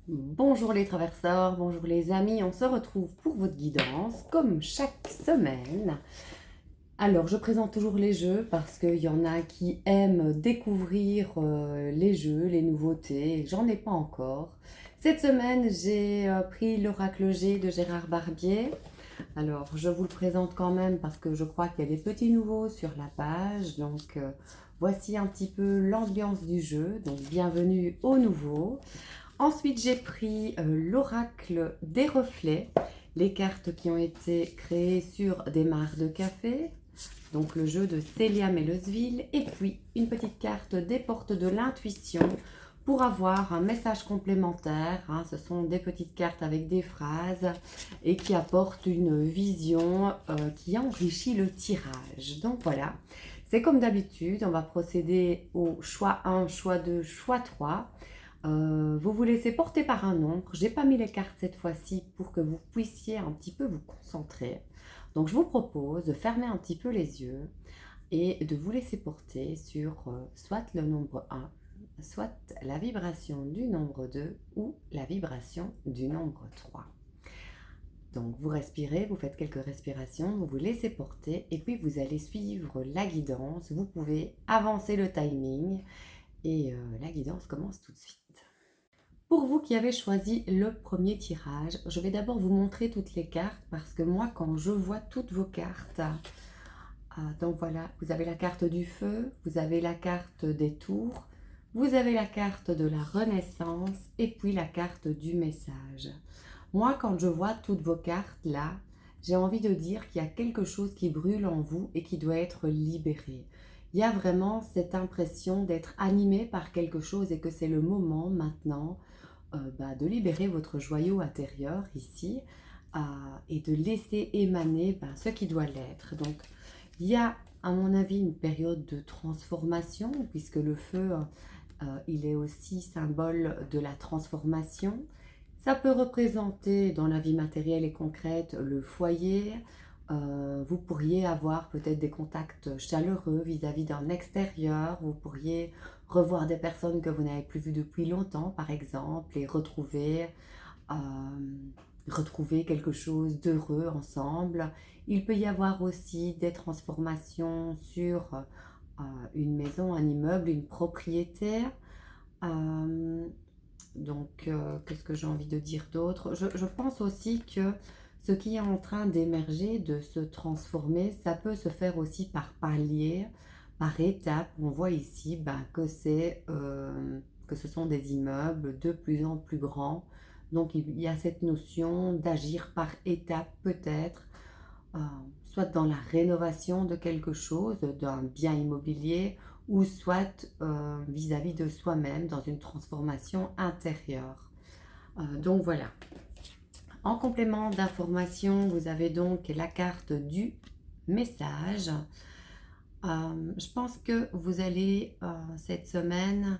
Bonjour les traverseurs, bonjour les amis, on se retrouve pour votre guidance comme chaque semaine. Alors je présente toujours les jeux parce qu'il y en a qui aiment découvrir les jeux, les nouveautés, j'en ai pas encore. Cette semaine j'ai pris l'Oracle G de Gérard Barbier. Alors je vous le présente quand même parce que je crois qu'il y a des petits nouveaux sur la page. Donc voici un petit peu l'ambiance du jeu, donc bienvenue aux nouveaux. Ensuite, j'ai pris l'oracle des reflets, les cartes qui ont été créées sur des mares de café, donc le jeu de Célia Mellesville, et puis une petite carte des portes de l'intuition pour avoir un message complémentaire. Ce sont des petites cartes avec des phrases et qui apportent une vision qui enrichit le tirage. Donc voilà, c'est comme d'habitude, on va procéder au choix 1, choix 2, choix 3. Vous vous laissez porter par un nombre. J'ai pas mis les cartes cette fois-ci pour que vous puissiez un petit peu vous concentrer. Donc je vous propose de fermer un petit peu les yeux et de vous laisser porter sur soit le nombre 1, soit la vibration du nombre 2 ou la vibration du nombre 3. Donc vous respirez, vous faites quelques respirations, vous vous laissez porter et puis vous allez suivre la guidance. Vous pouvez avancer le timing et la guidance commence tout de suite. Pour vous qui avez choisi le premier tirage, je vais d'abord vous montrer toutes les cartes parce que moi, quand je vois toutes vos cartes, donc voilà, vous avez la carte du feu, vous avez la carte des tours, vous avez la carte de la renaissance et puis la carte du message. Moi, quand je vois toutes vos cartes là, j'ai envie de dire qu'il y a quelque chose qui brûle en vous et qui doit être libéré. Il y a vraiment cette impression d'être animé par quelque chose et que c'est le moment maintenant de libérer votre joyau intérieur ici et de laisser émaner ce qui doit l'être. Donc, il y a, à mon avis, une période de transformation, puisque le feu, il est aussi symbole de la transformation. Ça peut représenter, dans la vie matérielle et concrète, le foyer. Vous pourriez avoir peut-être des contacts chaleureux vis-à-vis d'un extérieur. Vous pourriez revoir des personnes que vous n'avez plus vues depuis longtemps, par exemple, et euh, retrouver quelque chose d'heureux ensemble. Il peut y avoir aussi des transformations sur une maison, un immeuble, une propriété. Euh, qu'est-ce que j'ai envie de dire d'autre? Je pense aussi que ce qui est en train d'émerger, de se transformer, ça peut se faire aussi par paliers, par étapes. On voit ici que ce sont des immeubles de plus en plus grands. Donc il y a cette notion d'agir par étapes peut-être, euh, soit dans la rénovation de quelque chose, d'un bien immobilier, ou soit vis-à-vis de soi-même dans une transformation intérieure. Donc voilà. En complément d'information, vous avez donc la carte du message. Je pense que vous allez cette semaine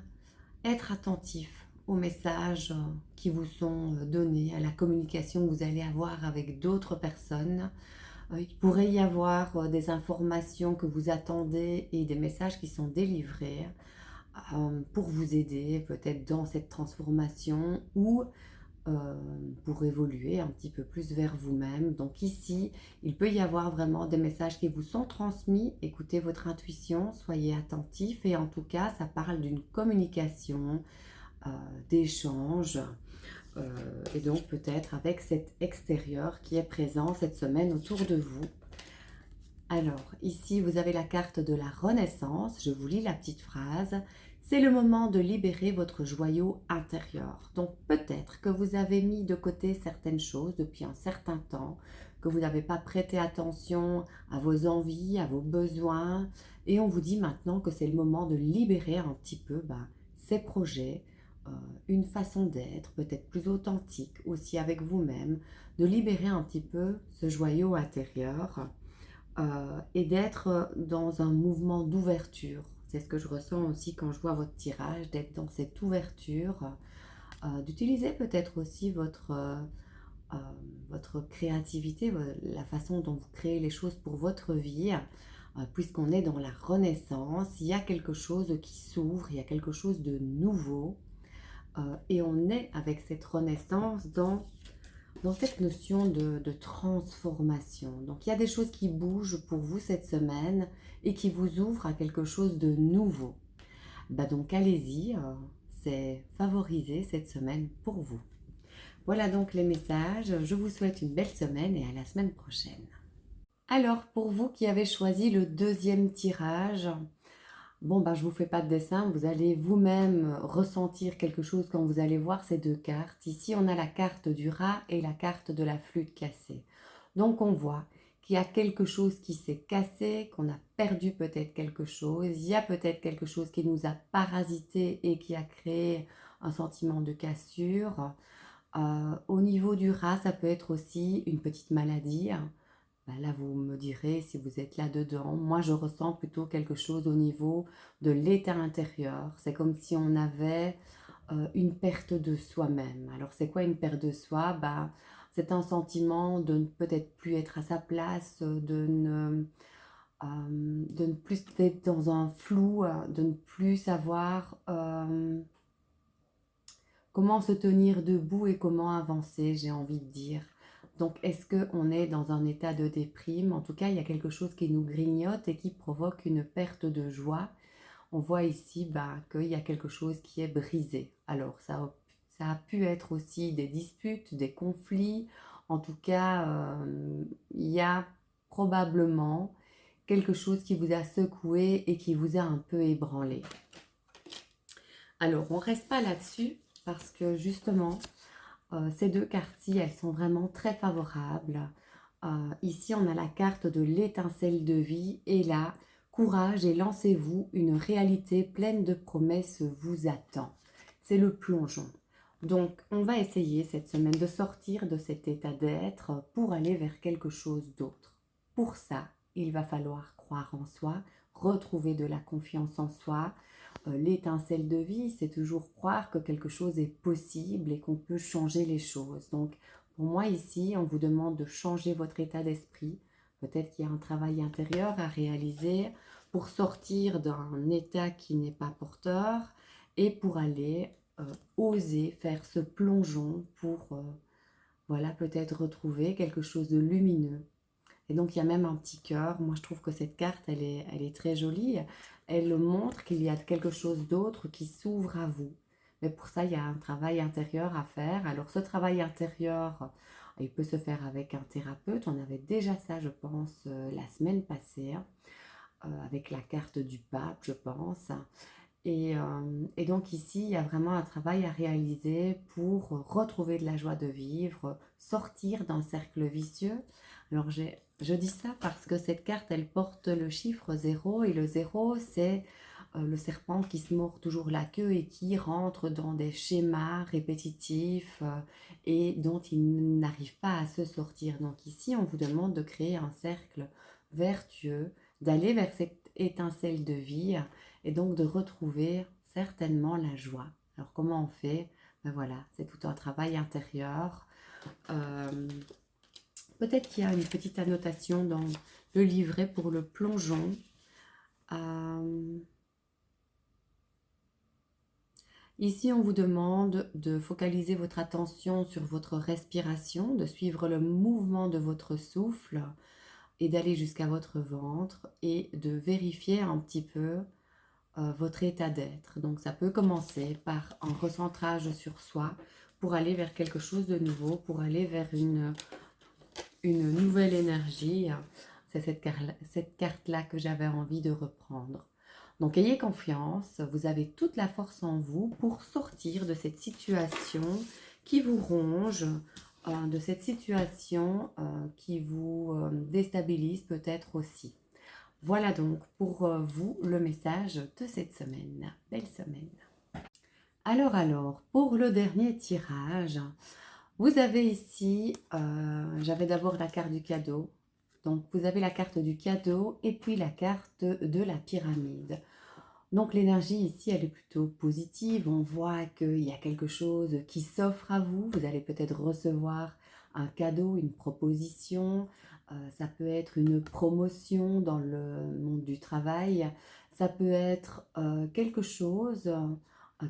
être attentif aux messages qui vous sont donnés, à la communication que vous allez avoir avec d'autres personnes. Il pourrait y avoir des informations que vous attendez et des messages qui sont délivrés pour vous aider peut-être dans cette transformation ou pour évoluer un petit peu plus vers vous-même. Donc ici, il peut y avoir vraiment des messages qui vous sont transmis. Écoutez votre intuition, soyez attentif et en tout cas, ça parle d'une communication, d'échange et donc peut-être avec cet extérieur qui est présent cette semaine autour de vous. Alors, ici, vous avez la carte de la Renaissance. Je vous lis la petite phrase. C'est le moment de libérer votre joyau intérieur. Donc, peut-être que vous avez mis de côté certaines choses depuis un certain temps, que vous n'avez pas prêté attention à vos envies, à vos besoins. Et on vous dit maintenant que c'est le moment de libérer un petit peu ces projets, euh, une façon d'être, peut-être plus authentique aussi avec vous-même, de libérer un petit peu ce joyau intérieur et d'être dans un mouvement d'ouverture. C'est ce que je ressens aussi quand je vois votre tirage, d'être dans cette ouverture, d'utiliser peut-être aussi euh, votre créativité, la façon dont vous créez les choses pour votre vie, puisqu'on est dans la renaissance, il y a quelque chose qui s'ouvre, il y a quelque chose de nouveau Et on est avec cette renaissance dans cette notion de transformation. Donc il y a des choses qui bougent pour vous cette semaine et qui vous ouvrent à quelque chose de nouveau. Bah donc allez-y, c'est favorisé cette semaine pour vous. Voilà donc les messages. Je vous souhaite une belle semaine et à la semaine prochaine. Alors pour vous qui avez choisi le deuxième tirage, bon, ben, je ne vous fais pas de dessin, vous allez vous-même ressentir quelque chose quand vous allez voir ces deux cartes. Ici, on a la carte du rat et la carte de la flûte cassée. Donc, on voit qu'il y a quelque chose qui s'est cassé, qu'on a perdu peut-être quelque chose. Il y a peut-être quelque chose qui nous a parasité et qui a créé un sentiment de cassure. Au niveau du rat, ça peut être aussi une petite maladie. Ben là, vous me direz si vous êtes là-dedans. Moi, je ressens plutôt quelque chose au niveau de l'état intérieur. C'est comme si on avait une perte de soi-même. Alors, c'est quoi une perte de soi? Ben, c'est un sentiment de ne peut-être plus être à sa place, de ne plus être dans un flou, de ne plus savoir comment se tenir debout et comment avancer, j'ai envie de dire. Donc, est-ce qu'on est dans un état de déprime? En tout cas, il y a quelque chose qui nous grignote et qui provoque une perte de joie. On voit ici qu'il y a quelque chose qui est brisé. Alors, ça a pu être aussi des disputes, des conflits. En tout cas, il y a probablement quelque chose qui vous a secoué et qui vous a un peu ébranlé. Alors, on ne reste pas là-dessus parce que justement, ces deux cartes-ci, elles sont vraiment très favorables. Ici, on a la carte de l'étincelle de vie et là, courage et lancez-vous, une réalité pleine de promesses vous attend. C'est le plongeon. Donc, on va essayer cette semaine de sortir de cet état d'être pour aller vers quelque chose d'autre. Pour ça, il va falloir croire en soi, retrouver de la confiance en soi. L'étincelle de vie, c'est toujours croire que quelque chose est possible et qu'on peut changer les choses. Donc, pour moi, ici, on vous demande de changer votre état d'esprit. Peut-être qu'il y a un travail intérieur à réaliser pour sortir d'un état qui n'est pas porteur et pour aller oser faire ce plongeon pour, voilà, peut-être retrouver quelque chose de lumineux. Et donc, il y a même un petit cœur. Moi, je trouve que cette carte, elle est très jolie. Elle montre qu'il y a quelque chose d'autre qui s'ouvre à vous. Mais pour ça, il y a un travail intérieur à faire. Alors, ce travail intérieur, il peut se faire avec un thérapeute. On avait déjà ça, je pense, la semaine passée, avec la carte du pape, je pense. Et donc ici, il y a vraiment un travail à réaliser pour retrouver de la joie de vivre, sortir d'un cercle vicieux. Alors je dis ça parce que cette carte, elle porte le chiffre 0 et le 0, c'est le serpent qui se mord toujours la queue et qui rentre dans des schémas répétitifs et dont il n'arrive pas à se sortir. Donc ici, on vous demande de créer un cercle vertueux, d'aller vers cette étincelle de vie et donc de retrouver certainement la joie. Alors comment on fait? Ben voilà, c'est tout un travail intérieur. Peut-être qu'il y a une petite annotation dans le livret pour le plongeon. Ici, on vous demande de focaliser votre attention sur votre respiration, de suivre le mouvement de votre souffle et d'aller jusqu'à votre ventre et de vérifier un petit peu votre état d'être. Donc ça peut commencer par un recentrage sur soi pour aller vers quelque chose de nouveau, pour aller vers une nouvelle énergie. C'est cette carte-là que j'avais envie de reprendre. Donc ayez confiance, vous avez toute la force en vous pour sortir de cette situation qui vous ronge, de cette situation qui vous déstabilise peut-être aussi. Voilà donc pour vous le message de cette semaine. Belle semaine. Alors, pour le dernier tirage, vous avez ici, j'avais d'abord la carte du cadeau. Donc vous avez la carte du cadeau et puis la carte de la pyramide. Donc l'énergie ici, elle est plutôt positive. On voit qu'il y a quelque chose qui s'offre à vous. Vous allez peut-être recevoir un cadeau, une proposition. Ça peut être une promotion dans le monde du travail. Ça peut être quelque chose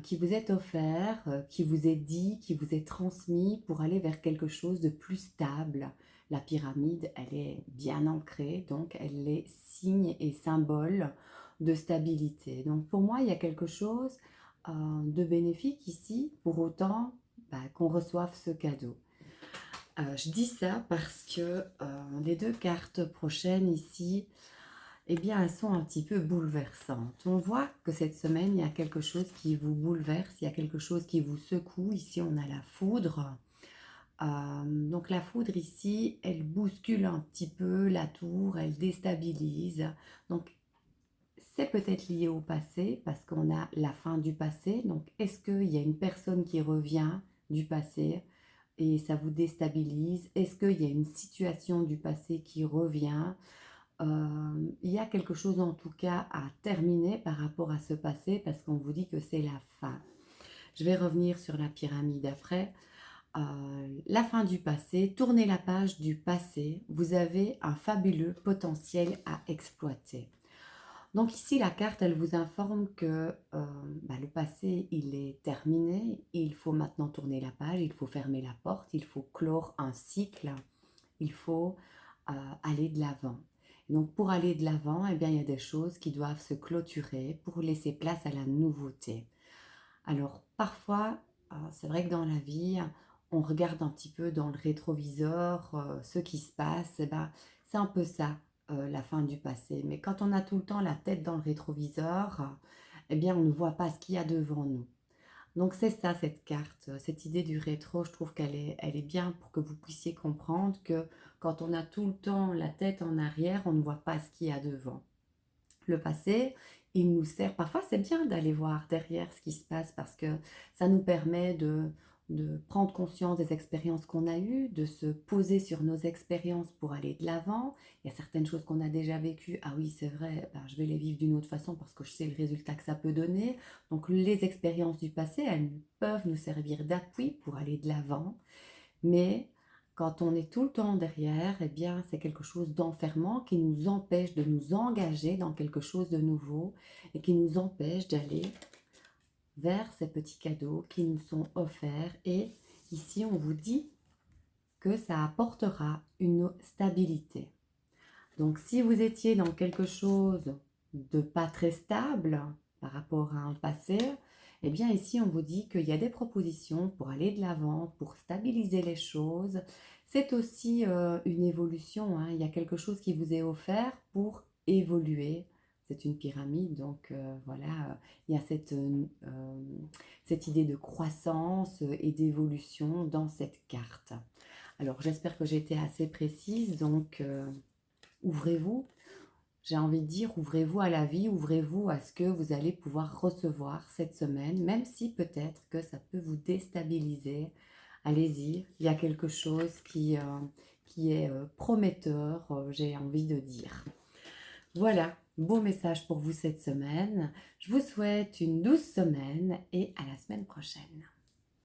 qui vous est offert, qui vous est dit, qui vous est transmis pour aller vers quelque chose de plus stable. La pyramide, elle est bien ancrée, donc elle est signe et symbole de stabilité. Donc pour moi, il y a quelque chose de bénéfique ici, pour autant qu'on reçoive ce cadeau. Je dis ça parce que les deux cartes prochaines ici, eh bien, elles sont un petit peu bouleversantes. On voit que cette semaine, il y a quelque chose qui vous bouleverse, il y a quelque chose qui vous secoue. Ici, on a la foudre. Donc la foudre ici, elle bouscule un petit peu la tour, elle déstabilise. Donc c'est peut-être lié au passé parce qu'on a la fin du passé. Donc est-ce qu'il y a une personne qui revient du passé et ça vous déstabilise? Est-ce qu'il y a une situation du passé qui revient? Il y a quelque chose en tout cas à terminer par rapport à ce passé parce qu'on vous dit que c'est la fin. Je vais revenir sur la pyramide après. La fin du passé, tournez la page du passé, vous avez un fabuleux potentiel à exploiter. Donc ici, la carte, elle vous informe que le passé, il est terminé, il faut maintenant tourner la page, il faut fermer la porte, il faut clore un cycle, il faut aller de l'avant. Donc pour aller de l'avant, eh bien, il y a des choses qui doivent se clôturer pour laisser place à la nouveauté. Alors parfois, c'est vrai que dans la vie, on regarde un petit peu dans le rétroviseur ce qui se passe. Eh ben, c'est un peu ça, la fin du passé. Mais quand on a tout le temps la tête dans le rétroviseur, eh bien, on ne voit pas ce qu'il y a devant nous. Donc c'est ça cette carte, cette idée du rétro, je trouve elle est bien pour que vous puissiez comprendre que quand on a tout le temps la tête en arrière, on ne voit pas ce qu'il y a devant. Le passé, il nous sert, parfois c'est bien d'aller voir derrière ce qui se passe parce que ça nous permet de prendre conscience des expériences qu'on a eues, de se poser sur nos expériences pour aller de l'avant. Il y a certaines choses qu'on a déjà vécues, ah oui c'est vrai, je vais les vivre d'une autre façon parce que je sais le résultat que ça peut donner. Donc les expériences du passé, elles peuvent nous servir d'appui pour aller de l'avant, mais quand on est tout le temps derrière, eh bien, c'est quelque chose d'enfermant qui nous empêche de nous engager dans quelque chose de nouveau et qui nous empêche d'aller vers ces petits cadeaux qui nous sont offerts. Et ici, on vous dit que ça apportera une stabilité. Donc, si vous étiez dans quelque chose de pas très stable par rapport à un passé, eh bien ici, on vous dit qu'il y a des propositions pour aller de l'avant, pour stabiliser les choses. C'est aussi une évolution, hein. Il y a quelque chose qui vous est offert pour évoluer. C'est une pyramide, donc voilà, il y a cette idée de croissance et d'évolution dans cette carte. Alors, j'espère que j'ai été assez précise, donc ouvrez-vous. J'ai envie de dire, ouvrez-vous à la vie, ouvrez-vous à ce que vous allez pouvoir recevoir cette semaine, même si peut-être que ça peut vous déstabiliser. Allez-y, il y a quelque chose qui est prometteur, j'ai envie de dire. Voilà, beau message pour vous cette semaine. Je vous souhaite une douce semaine et à la semaine prochaine.